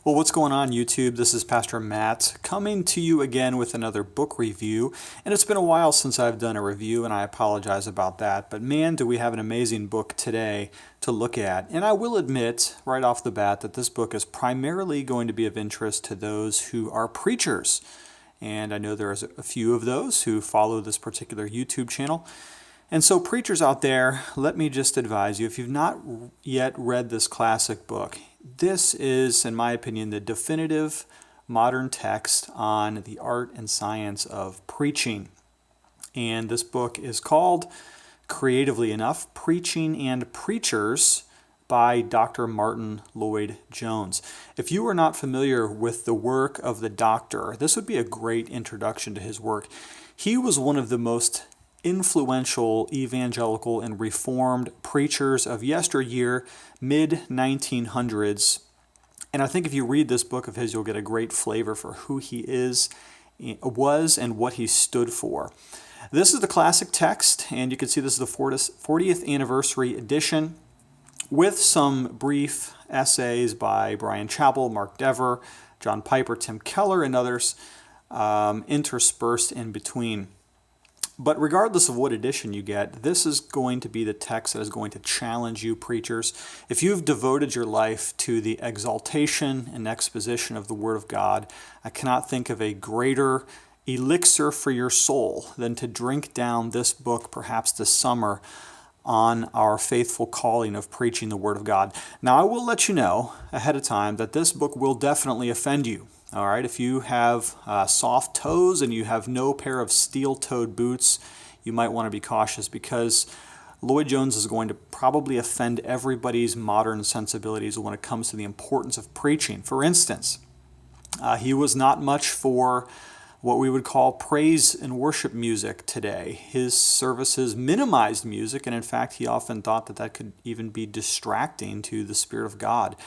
Well, what's going on, YouTube? This is Pastor Matt coming to you again with another book review. And it's been a while since I've done a review, and I apologize about that. But man, do we have an amazing book today to look at. And I will admit right off the bat that this book is primarily going to be of interest to those who are preachers. And I know there's a few of those who follow this particular YouTube channel. And so preachers out there, let me just advise you, if you've not yet read this classic book, this is, in my opinion, the definitive modern text on the art and science of preaching. And this book is called, creatively enough, Preaching and Preachers by Dr. Martyn Lloyd-Jones. If you are not familiar with the work of the doctor, this would be a great introduction to his work. He was one of the most influential evangelical and reformed preachers of yesteryear, mid-1900s. And I think if you read this book of his, you'll get a great flavor for who he was, and what he stood for. This is the classic text, and you can see this is the 40th anniversary edition with some brief essays by Brian Chappell, Mark Dever, John Piper, Tim Keller, and others interspersed in between. But regardless of what edition you get, this is going to be the text that is going to challenge you, preachers. If you've devoted your life to the exaltation and exposition of the Word of God, I cannot think of a greater elixir for your soul than to drink down this book perhaps this summer on our faithful calling of preaching the Word of God. Now, I will let you know ahead of time that this book will definitely offend you. All right, if you have soft toes and you have no pair of steel-toed boots, you might want to be cautious, because Lloyd-Jones is going to probably offend everybody's modern sensibilities when it comes to the importance of preaching. For instance, he was not much for what we would call praise and worship music today. His services minimized music, and in fact, he often thought that that could even be distracting to the Spirit of God.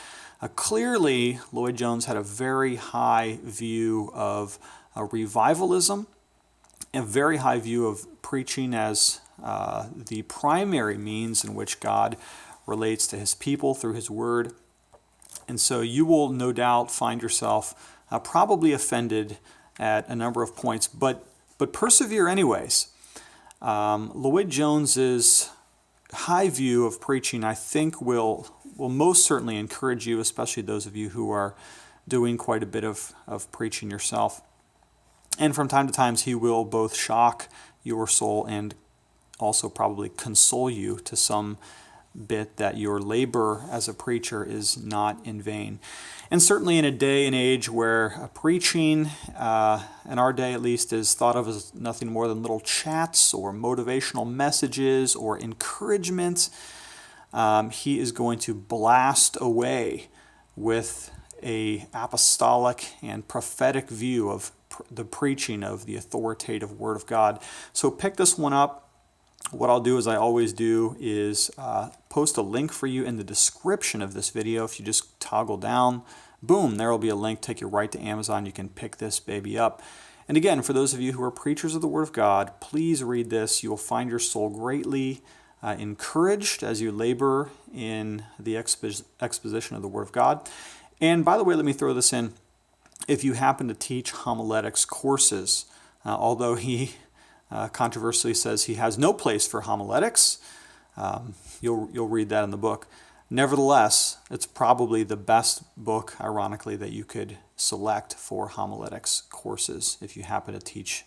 Clearly, Lloyd-Jones had a very high view of revivalism, a very high view of preaching as the primary means in which God relates to his people through his word. And so you will no doubt find yourself probably offended at a number of points, but persevere anyways. Lloyd-Jones's high view of preaching, I think, will most certainly encourage you, especially those of you who are doing quite a bit of preaching yourself. And from time to time, he will both shock your soul and also probably console you to some bit that your labor as a preacher is not in vain. And certainly in a day and age where preaching, in our day at least, is thought of as nothing more than little chats or motivational messages or encouragement, he is going to blast away with a apostolic and prophetic view of the preaching of the authoritative Word of God. So pick this one up. What I'll do, as I always do, is post a link for you in the description of this video. If you just toggle down, boom, there will be a link, take you right to Amazon. You can pick this baby up. And again, for those of you who are preachers of the Word of God, please read this. You will find your soul greatly encouraged as you labor in the exposition of the Word of God. And by the way, let me throw this in. If you happen to teach homiletics courses, although he controversially says he has no place for homiletics, you'll read that in the book. Nevertheless, it's probably the best book, ironically, that you could select for homiletics courses if you happen to teach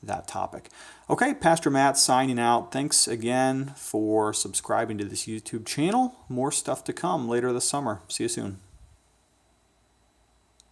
that topic. Okay, Pastor Matt signing out. Thanks again for subscribing to this YouTube channel. More stuff to come later this summer. See you soon.